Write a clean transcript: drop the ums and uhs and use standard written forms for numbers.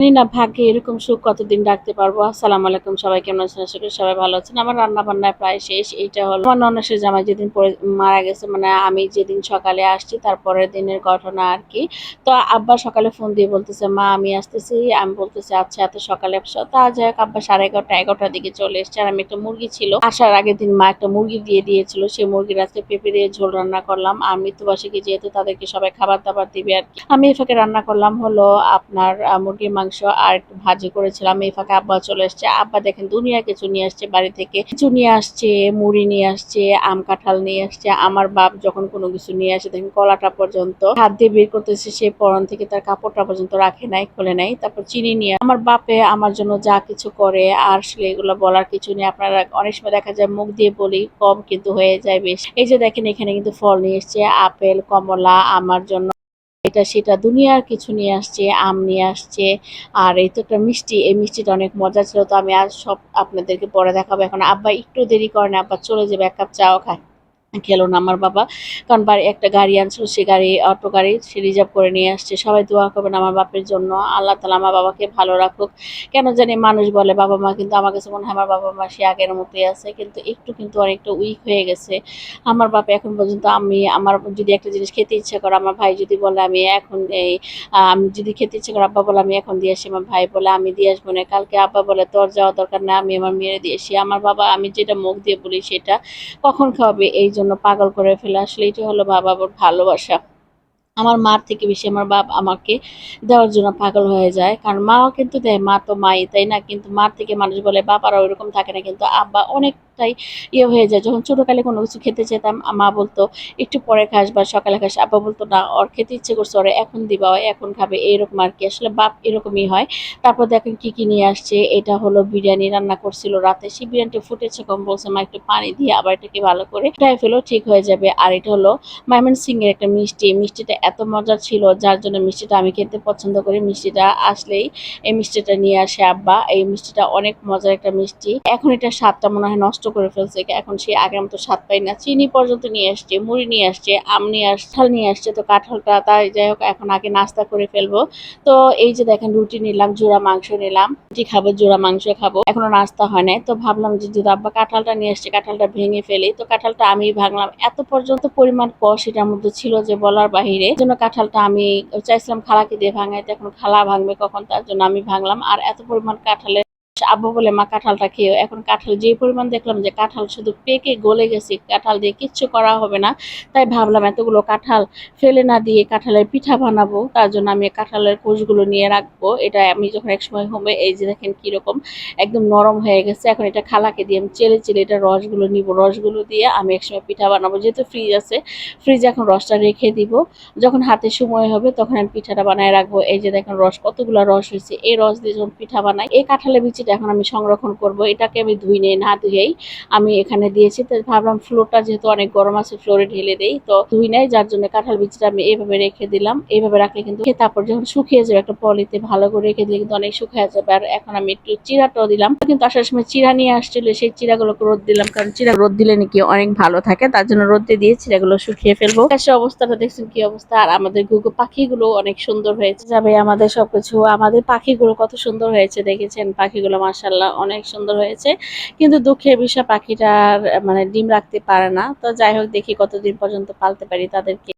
জানি না ভাগ্যে এরকম সুখ কতদিন রাখতে পারবো। আসসালামু আলাইকুম, সবাই কেমন আছেন? আশা করি সবাই ভালো আছেন। আমার রান্না বান্না প্রায় শেষ। এইটা হলো আমার ননাসের জামাই যেদিন পরে মারা গেছে, মানে আমি যেদিন সকালে আসছি তারপরের দিনের ঘটনা আর কি। তো আব্বা সকালে ফোন দিয়ে বলতেছে, মা আমি আসতেছি। আমি বলতেছি আচ্ছা এত সকালে আসছো। তা যাই হোক, আব্বা 11:30-11টার দিকে চলে এসছে। আর আমি একটা মুরগি ছিল, আসার আগের দিন মা একটা মুরগি দিয়ে দিয়েছিল, সেই মুরগির আজকে পেঁপে দিয়ে ঝোল রান্না করলাম। আর মৃত্যুবার্ষিকী যেহেতু তাদেরকে সবাই খাবার দাবার দিবে আর কি। আমি এই ফাঁকে রান্না করলাম হলো আপনার মুরগির মাংস আর একটু ভাজি করেছিলাম। এই ফাঁকে আব্বা চলে আসছে। আব্বা দেখেন দুনিয়া কিছু নিয়ে আসছে বাড়ি থেকে, কিছু নিয়ে আসছে, মুড়ি নিয়ে আসছে, আম কাঁঠাল নিয়ে আসছে। আমার বাপ যখন কোনো কিছু নিয়ে আসে দেখেন কলাটা পর্যন্ত হাত দিয়ে বের করতেছে, সে পরন থেকে তার কাপড়টা পর্যন্ত রাখে নাই, খুলে নাই। তারপর চিনি নিয়ে আমার বাপে আমার জন্য যা কিছু করে আর আসলে এগুলো বলার কিছু নেই। আপনারা অনেক সময় দেখা যায় মুখ দিয়ে বলি কম কিন্তু হয়ে যায় বেশ। এই যে দেখেন এখানে কিন্তু ফল নিয়ে এসছে, আপেল, কমলা আমার জন্য, এটা সেটা দুনিয়ার কিছু নিয়ে আসছে, আম নিয়ে আসছে। আর এই তো একটা মিষ্টি, এই মিষ্টিটা অনেক মজা ছিল। তো আমি আজ সব আপনাদেরকে পরে দেখাবো। এখন আব্বা একটু দেরি করে না, আব্বা চলে যাবে, এক কাপ চাও খায় খেলো না আমার বাবা। কারণ বাড়ি একটা গাড়ি আনছিল, সে গাড়ি অটো গাড়ি সে রিজার্ভ করে নিয়ে আসছে। সবাই দোয়া করবেন আমার বাপের জন্য, আল্লাহ তালা আমার বাবাকে ভালো রাখুক। কেন জানি মানুষ বলে বাবা মা, কিন্তু আমার কাছে মনে হয় আমার বাবা মা সে আগের মতোই আছে, কিন্তু একটু কিন্তু অনেকটা উইক হয়ে গেছে আমার বাবা এখন পর্যন্ত। আমি আমার যদি একটা জিনিস খেতে ইচ্ছা করে, আমার ভাই যদি বলে আমি এখন এই আমি যদি খেতে ইচ্ছা করে, আব্বা বলে আমি এখন দিয়ে আসি, আমার ভাই বলে আমি দিয়ে আসবো না কালকে, আব্বা বলে তোর যাওয়া দরকার না, আমি আমার মেয়ের দিয়ে আসি। আমার বাবা আমি যেটা মুখ দিয়ে বলি সেটা কখন খাওয়াবে এই জন্য পাগল করে ফেলে। আসলে এটা হলো বাবা বাবার ভালোবাসা। আমার মার থেকে বেশি আমার বাপ আমাকে দেওয়ার জন্য পাগল হয়ে যায়। কারণ মাও কিন্তু দেয়, মা তো মাই, তাই না? কিন্তু মার থেকে মানুষ বলে বাবারা ওইরকম থাকে না, কিন্তু আব্বা অনেকটাই ইয়ে হয়ে যায়। যখন ছোটকালে কোনো কিছু খেতে চেতাম, মা বলতো একটু পরে খাস বা সকালে খাস, আব্বা বলতো না ওর খেতে ইচ্ছে করছে ওরে এখন দিবা, ও এখন খাবে, এরকম আর কি। আসলে বাপ এরকমই হয়। তারপর দেখেন কি কি নিয়ে আসছে। এটা হলো বিরিয়ানি রান্না করছিল রাতে, সেই বিরিয়ানিটা ফুটেছে কম, বলছে মা একটু পানি দিয়ে আবার এটাকে ভালো করে ফ্রাই ফেলো, ঠিক হয়ে যাবে। আর এটা হলো ময়মনসিংহ এর একটা মিষ্টি, এই মিষ্টিটা এত মজার ছিল যার জন্য মিষ্টিটা আমি খেতে পছন্দ করি। মিষ্টিটা আসলেই এই মিষ্টিটা নিয়ে আসে আব্বা। এই মিষ্টিটা অনেক মজার একটা মিষ্টি। এখন এটা স্বাদটা মনে হয় নষ্ট করে ফেলছে, এখন সে আগের মতো স্বাদ পাই না। চিনি পর্যন্ত নিয়ে আসছে, মুড়ি নিয়ে আসছে, আম নিয়ে আসছে, কাঁঠাল নিয়ে আসছে। তো কাঁঠালটা তাই যাই হোক, এখন আগে নাস্তা করে ফেলবো। তো এই যে দেখেন রুটি নিলাম, জোড়া মাংস নিলাম, রুটি খাবো, জোড়া মাংস খাবো, এখনো নাস্তা হয় নাই। তো ভাবলাম যে যদি আব্বা কাঁঠালটা নিয়ে আসছে কাঁঠালটা ভেঙে ফেলি। তো কাঁঠালটা আমি ভাঙলাম, এত পর্যন্ত পরিমাণ কষ এটার মধ্যে ছিল যে বলার বাহিরে। এই জন্য কাঁঠালটা আমি চাইছিলাম খালাকে দিয়ে ভাঙাইতে, এখন খালা ভাঙবে কখন, তার জন্য আমি ভাঙলাম। আর এত পরিমাণ কাঁঠালের আব্বু বলে মা কাঁঠালটা খেয়েও। এখন কাঁঠাল যে পরিমাণ দেখলাম যে কাঁঠাল শুধু পেকে গলে গেছে, কাঁঠাল দিয়ে কিচ্ছু করা হবে না। তাই ভাবলাম এতগুলো কাঁঠাল ফেলে না দিয়ে কাঁঠালের পিঠা বানাবো, তার জন্য আমি কাঁঠালের কোষগুলো নিয়ে রাখবো। এটা আমি যখন একসময় হবে, এই যে দেখেন কিরকম একদম নরম হয়ে গেছে। এখন এটা খালাকে দিয়ে আমি চেলে চেলে এটা রসগুলো নিব, রসগুলো দিয়ে আমি একসময় পিঠা বানাবো। যেহেতু ফ্রিজ আছে, ফ্রিজে এখন রসটা রেখে দিব, যখন হাতে সময় হবে তখন আমি পিঠাটা বানায় রাখবো। এই যে দেখেন রস, কতগুলো রস হয়েছে, এই রস দিয়ে যখন পিঠা বানাই। এই কাঁঠালের বিচিটা এখন আমি সংরক্ষণ করব, এটাকে আমি ধুই নেই, না ধুয়েই আমি এখানে দিয়েছি। তো ভাবলাম ফ্লোরটা যেহেতু অনেক গরম আছে ফ্লোরে ঢেলে দেই, তো ধুই নাই, যার জন্য কাঁঠাল বিচিটা আমি এইভাবে রেখে দিলাম। এইভাবে রাখলে কিন্তু তারপর যখন শুকিয়ে যাবে একটা পলিতে ভালো করে রেখে দিলে কিন্তু অনেক শুকিয়ে যাবে। আর এখন আমি একটু চিরাটাও দিলাম, কিন্তু আসার সময় চিরা নিয়ে আসছিল, সেই চিরাগুলোকে রোদ দিলাম, কারণ চিরা রোদ দিলে নাকি অনেক ভালো থাকে, তার জন্য রোদে দিয়ে চিরাগুলো শুকিয়ে ফেলবো। আকাশের অবস্থাটা দেখছেন কি অবস্থা। আর আমাদের ঘুঘু পাখিগুলো অনেক সুন্দর হয়েছে যাবে আমাদের সবকিছু। আমাদের পাখিগুলো কত সুন্দর হয়েছে দেখেছেন, পাখিগুলো মাশাআল্লাহ অনেক সুন্দর হয়েছে। কিন্তু দুঃখের বিষয় পাখিটার মানে ডিম রাখতে পারে না। তো যাই হোক, দেখি কতদিন পর্যন্ত পালতে পারি তাদেরকে।